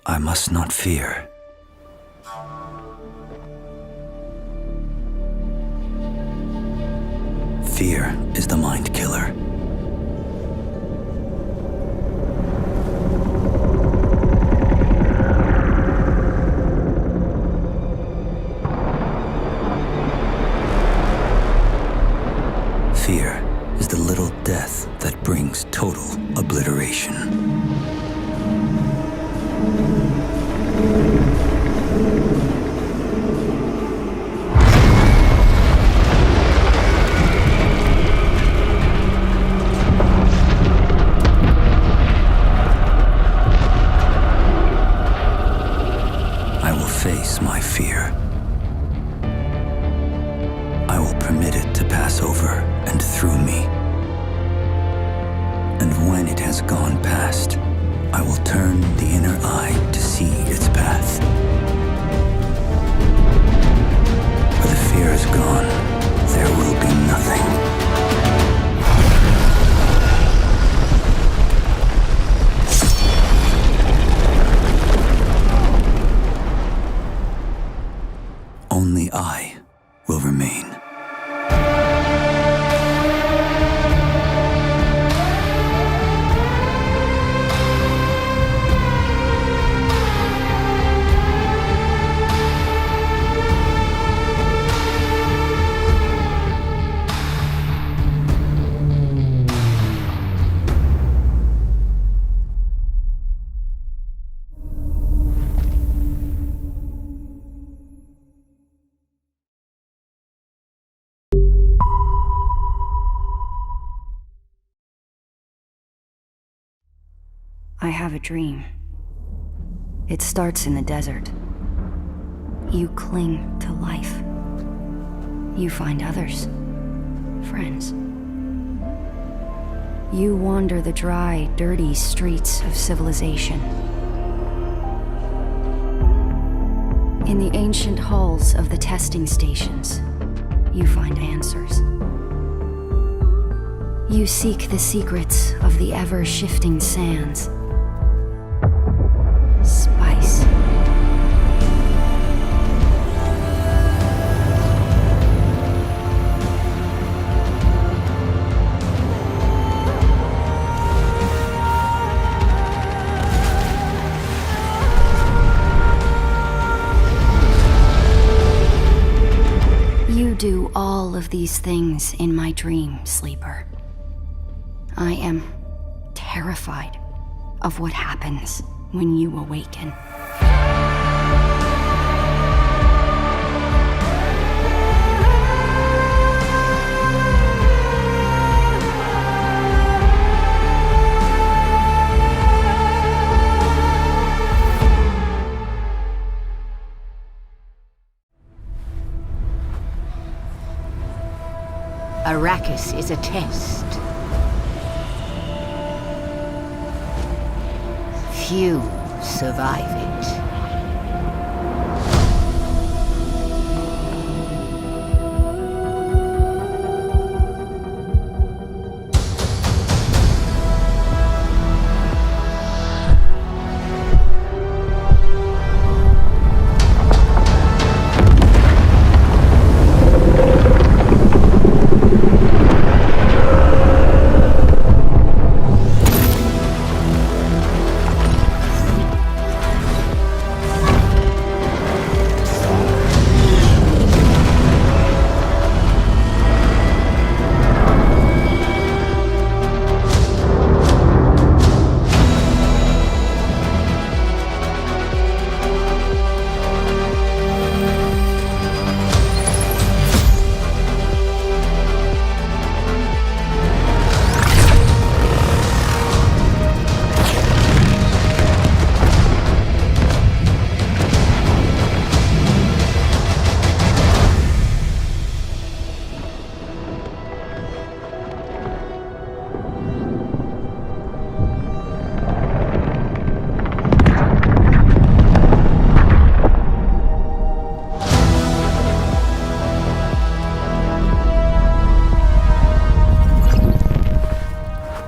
I must not fear. Fear is the mind killer. Fear is the little death that brings total obliteration. I will face my fear. I will permit it to pass over and through me. And when it has gone past, I will turn the inner eye to see its path. Where the fear is gone, there will be nothing. Only I will remain. I have a dream. It starts in the desert. You cling to life. You find others, friends. You wander the dry, dirty streets of civilization. In the ancient halls of the testing stations, you find answers. You seek the secrets of the ever-shifting sands. Spice. You do all of these things in my dream, sleeper. I am terrified of what happens when you awaken. Arrakis is a test. Few survive it.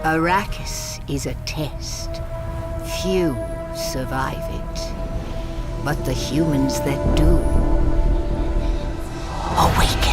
Arrakis is a test. Few survive it. But the humans that do awaken.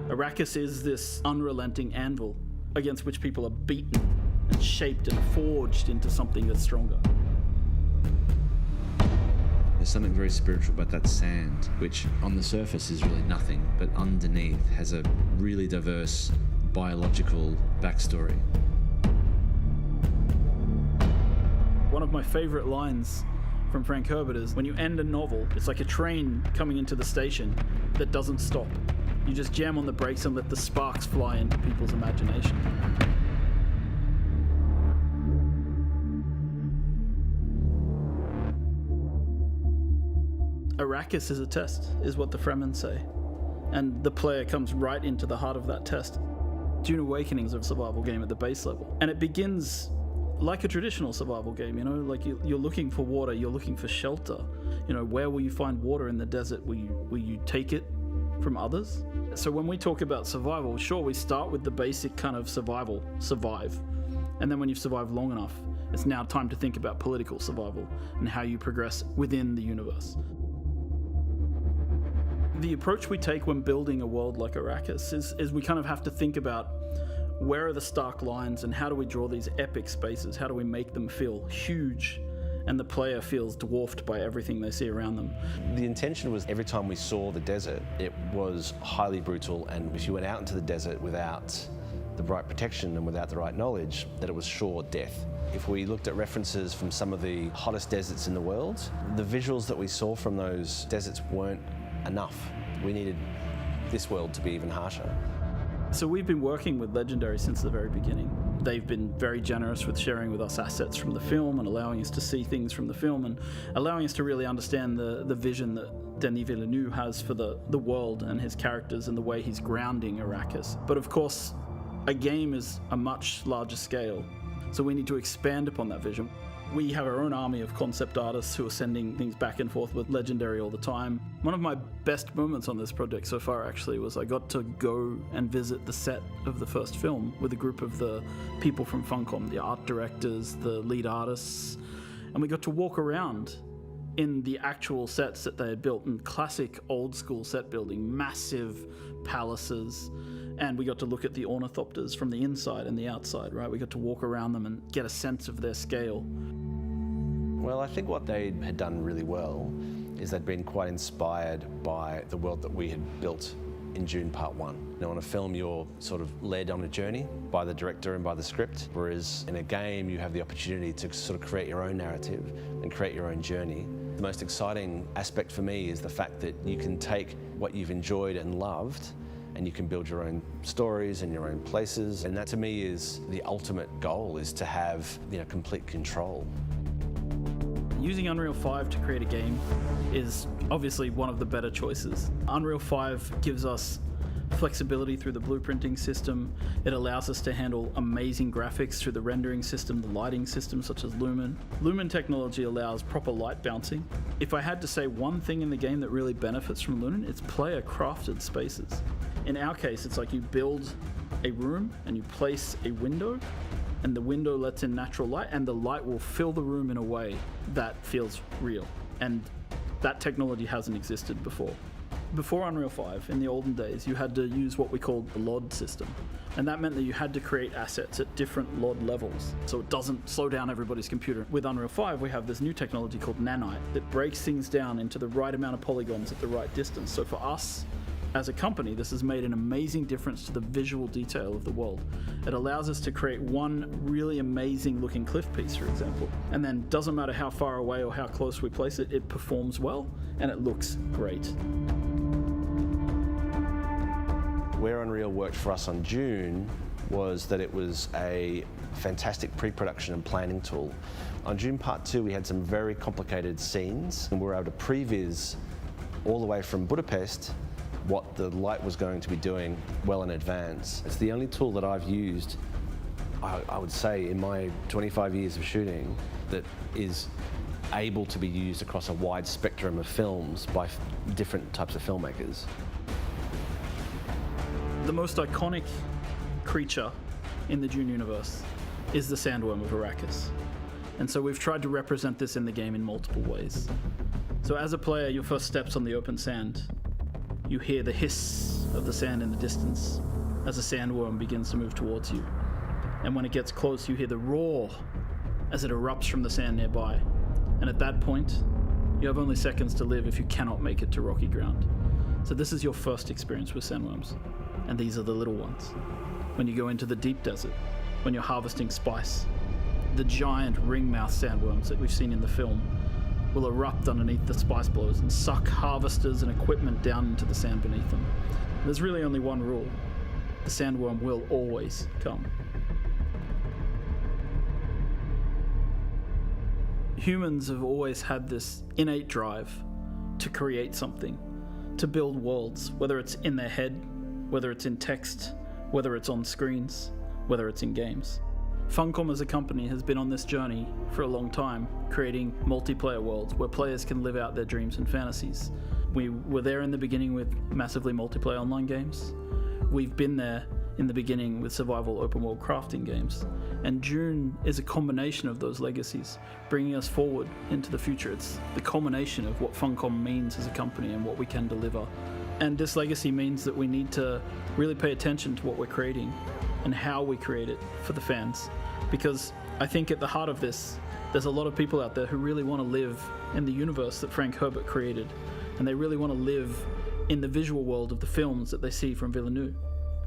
Arrakis is this unrelenting anvil against which people are beaten and shaped and forged into something that's stronger. There's something very spiritual about that sand, which on the surface is really nothing, but underneath has a really diverse biological backstory. One of my favorite lines from Frank Herbert is, when you end a novel, it's like a train coming into the station that doesn't stop. You just jam on the brakes and let the sparks fly into people's imagination. Arrakis is a test, is what the Fremen say. And the player comes right into the heart of that test. Dune Awakening is a survival game at the base level. And it begins like a traditional survival game, you know, like you're looking for water, you're looking for shelter. You know, where will you find water in the desert? Will you take it from others? So when we talk about survival, sure, we start with the basic kind of survive. And then when you've survived long enough, it's now time to think about political survival and how you progress within the universe. The approach we take when building a world like Arrakis is we kind of have to think about where are the stark lines and how do we draw these epic spaces? How do we make them feel huge and the player feels dwarfed by everything they see around them? The intention was every time we saw the desert, it was highly brutal, and if you went out into the desert without the right protection and without the right knowledge, that it was sure death. If we looked at references from some of the hottest deserts in the world, the visuals that we saw from those deserts weren't enough. We needed this world to be even harsher. So we've been working with Legendary since the very beginning. They've been very generous with sharing with us assets from the film and allowing us to see things from the film and allowing us to really understand the vision that Denis Villeneuve has for the world and his characters and the way he's grounding Arrakis. But of course, a game is a much larger scale, so we need to expand upon that vision. We have our own army of concept artists who are sending things back and forth with Legendary all the time. One of my best moments on this project so far actually was I got to go and visit the set of the first film with a group of the people from Funcom, the art directors, the lead artists, and we got to walk around in the actual sets that they had built in classic old school set building, massive palaces, and we got to look at the ornithopters from the inside and the outside, right? We got to walk around them and get a sense of their scale. Well, I think what they had done really well is they'd been quite inspired by the world that we had built in Dune Part 1. Now, in a film, you're sort of led on a journey by the director and by the script, whereas in a game, you have the opportunity to sort of create your own narrative and create your own journey. The most exciting aspect for me is the fact that you can take what you've enjoyed and loved and you can build your own stories and your own places. And that to me is the ultimate goal, is to have, complete control. Using Unreal 5 to create a game is obviously one of the better choices. Unreal 5 gives us flexibility through the blueprinting system. It allows us to handle amazing graphics through the rendering system, the lighting system such as Lumen. Lumen technology allows proper light bouncing. If I had to say one thing in the game that really benefits from Lumen, it's player crafted spaces. In our case, it's like you build a room and you place a window, and the window lets in natural light, and the light will fill the room in a way that feels real. And that technology hasn't existed before. Before Unreal 5, in the olden days, you had to use what we called the LOD system. And that meant that you had to create assets at different LOD levels, so it doesn't slow down everybody's computer. With Unreal 5, we have this new technology called nanite that breaks things down into the right amount of polygons at the right distance. So for us, as a company, this has made an amazing difference to the visual detail of the world. It allows us to create one really amazing looking cliff piece, for example, and then doesn't matter how far away or how close we place it, it performs well and it looks great. Where Unreal worked for us on Dune was that it was a fantastic pre-production and planning tool. On Dune Part 2, we had some very complicated scenes, and we were able to previs all the way from Budapest what the light was going to be doing well in advance. It's the only tool that I've used, I would say, in my 25 years of shooting that is able to be used across a wide spectrum of films by different types of filmmakers. The most iconic creature in the Dune universe is the sandworm of Arrakis. And so we've tried to represent this in the game in multiple ways. So as a player, your first steps on the open sand, you hear the hiss of the sand in the distance as the sandworm begins to move towards you. And when it gets close, you hear the roar as it erupts from the sand nearby. And at that point, you have only seconds to live if you cannot make it to rocky ground. So this is your first experience with sandworms. And these are the little ones. When you go into the deep desert, when you're harvesting spice, the giant ring-mouth sandworms that we've seen in the film will erupt underneath the spice blows and suck harvesters and equipment down into the sand beneath them. There's really only one rule. The sandworm will always come. Humans have always had this innate drive to create something, to build worlds, whether it's in their head, whether it's in text, whether it's on screens, whether it's in games. Funcom as a company has been on this journey for a long time, creating multiplayer worlds where players can live out their dreams and fantasies. We were there in the beginning with massively multiplayer online games. We've been there in the beginning with survival open world crafting games. And Dune is a combination of those legacies, bringing us forward into the future. It's the culmination of what Funcom means as a company and what we can deliver. And this legacy means that we need to really pay attention to what we're creating and how we create it for the fans. Because I think at the heart of this, there's a lot of people out there who really want to live in the universe that Frank Herbert created. And they really want to live in the visual world of the films that they see from Villeneuve.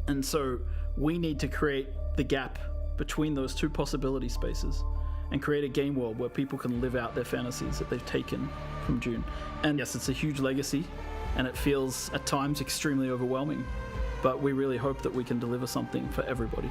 And so we need to create the gap between those two possibility spaces and create a game world where people can live out their fantasies that they've taken from Dune. And yes, it's a huge legacy, and it feels at times extremely overwhelming, but we really hope that we can deliver something for everybody.